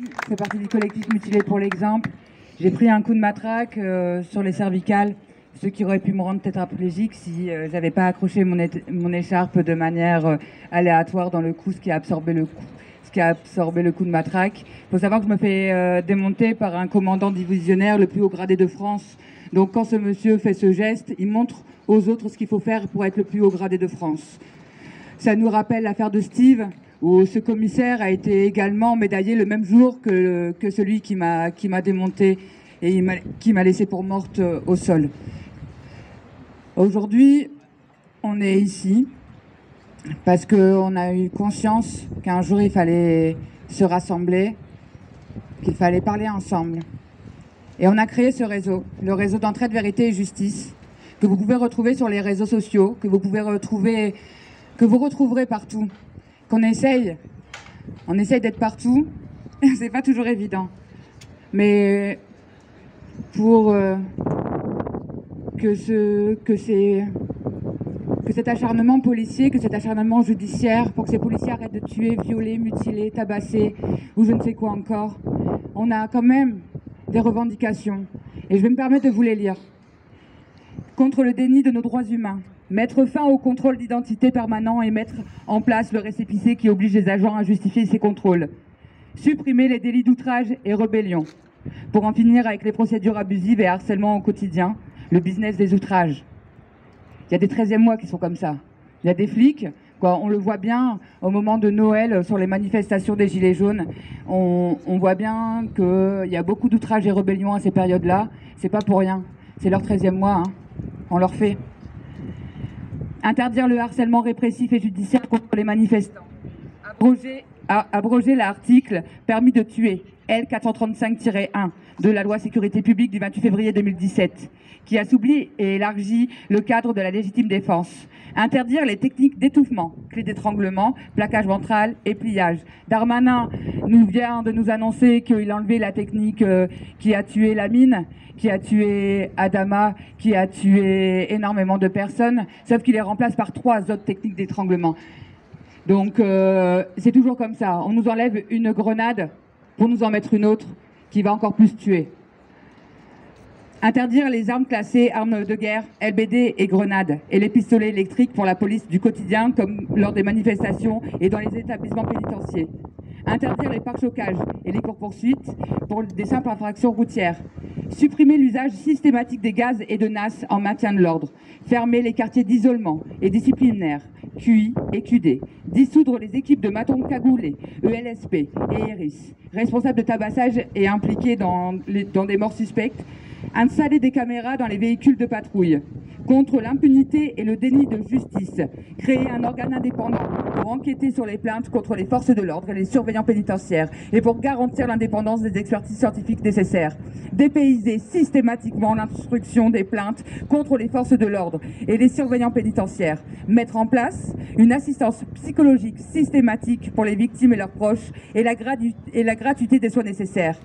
je fais partie du collectif Mutilé pour l'exemple. J'ai pris un coup de matraque sur les cervicales, ce qui aurait pu me rendre tétraplégique si j'avais pas accroché mon écharpe de manière aléatoire dans le cou, ce qui a absorbé le coup de matraque. Il faut savoir que je me fais démonter par un commandant divisionnaire, le plus haut gradé de France. Donc quand ce monsieur fait ce geste, il montre aux autres ce qu'il faut faire pour être le plus haut gradé de France. Ça nous rappelle l'affaire de Steve, où ce commissaire a été également médaillé le même jour que celui qui m'a démonté et qui m'a laissé pour morte au sol. Aujourd'hui, on est ici parce qu'on a eu conscience qu'un jour il fallait se rassembler, qu'il fallait parler ensemble. Et on a créé ce réseau, le réseau d'entraide, vérité et justice, que vous pouvez retrouver sur les réseaux sociaux, que vous retrouverez partout. On essaye d'être partout, c'est pas toujours évident. Mais pour que cet acharnement policier, que cet acharnement judiciaire, pour que ces policiers arrêtent de tuer, violer, mutiler, tabasser, ou je ne sais quoi encore, on a quand même des revendications. Et je vais me permettre de vous les lire. Contre le déni de nos droits humains. Mettre fin au contrôle d'identité permanent et mettre en place le récépissé qui oblige les agents à justifier ces contrôles. Supprimer les délits d'outrage et rébellion. Pour en finir avec les procédures abusives et harcèlement au quotidien, le business des outrages. Il y a des 13e mois qui sont comme ça. Il y a des flics, quoi, on le voit bien au moment de Noël sur les manifestations des Gilets jaunes. On voit bien qu'il y a beaucoup d'outrages et rébellions à ces périodes-là. C'est pas pour rien. C'est leur 13e mois. Hein. On leur fait. Interdire le harcèlement répressif et judiciaire contre les manifestants. Abroger l'article permis de tuer, L435-1 de la loi sécurité publique du 28 février 2017, qui assouplit et élargit le cadre de la légitime défense. Interdire les techniques d'étouffement, clé d'étranglement, plaquage ventral et pliage. Darmanin vient de nous annoncer qu'il a enlevé la technique qui a tué Lamine, qui a tué Adama, qui a tué énormément de personnes, sauf qu'il les remplace par 3 autres techniques d'étranglement. Donc c'est toujours comme ça. On nous enlève une grenade pour nous en mettre une autre qui va encore plus tuer. Interdire les armes classées, armes de guerre, LBD et grenades, et les pistolets électriques pour la police du quotidien comme lors des manifestations et dans les établissements pénitentiaires. Interdire les pare-chocages et les courses-poursuites pour des simples infractions routières. Supprimer l'usage systématique des gaz et de NAS en maintien de l'ordre. Fermer les quartiers d'isolement et disciplinaires, QI et QD. Dissoudre les équipes de matons cagoulés, ELSP et ERIS, responsables de tabassage et impliqués dans des morts suspectes. Installer des caméras dans les véhicules de patrouille. Contre l'impunité et le déni de justice. Créer un organe indépendant pour enquêter sur les plaintes contre les forces de l'ordre et les surveillants pénitentiaires et pour garantir l'indépendance des expertises scientifiques nécessaires. Dépayser systématiquement l'instruction des plaintes contre les forces de l'ordre et les surveillants pénitentiaires. Mettre en place une assistance psychologique systématique pour les victimes et leurs proches et la gratuité des soins nécessaires.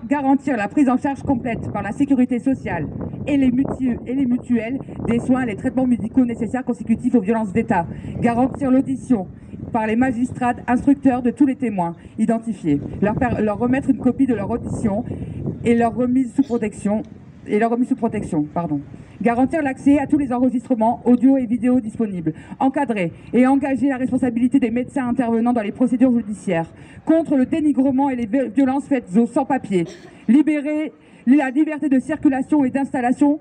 Garantir la prise en charge complète par la sécurité sociale et les mutuelles des soins et les traitements médicaux nécessaires consécutifs aux violences d'État. Garantir l'audition par les magistrats instructeurs de tous les témoins identifiés. Leur remettre une copie de leur audition et leur remise sous protection. Garantir l'accès à tous les enregistrements audio et vidéo disponibles. Encadrer et engager la responsabilité des médecins intervenant dans les procédures judiciaires. Contre le dénigrement et les violences faites aux sans-papiers. Libérer la liberté de circulation et d'installation.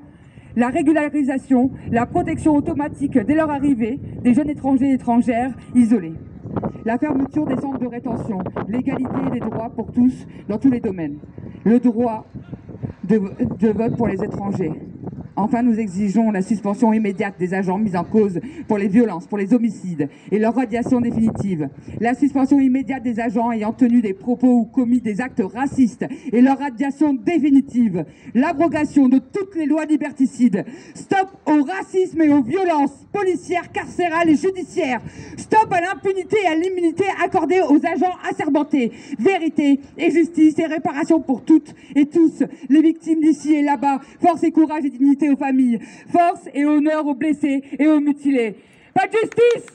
La régularisation, la protection automatique dès leur arrivée des jeunes étrangers et étrangères isolés. La fermeture des centres de rétention. L'égalité des droits pour tous dans tous les domaines. Le droit de vote pour les étrangers. Enfin, nous exigeons la suspension immédiate des agents mis en cause pour les violences, pour les homicides et leur radiation définitive. La suspension immédiate des agents ayant tenu des propos ou commis des actes racistes et leur radiation définitive. L'abrogation de toutes les lois liberticides. Stop au racisme et aux violences policières, carcérales et judiciaires. Stop à l'impunité et à l'immunité accordée aux agents assermentés. Vérité et justice et réparation pour toutes et tous les victimes d'ici et là-bas. Force et courage et dignité aux familles. Force et honneur aux blessés et aux mutilés. Pas de justice!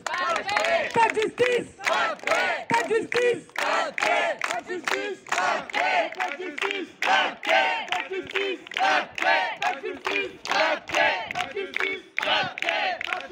Pas de justice! Pas de justice! Pas de justice! La paix, la justice.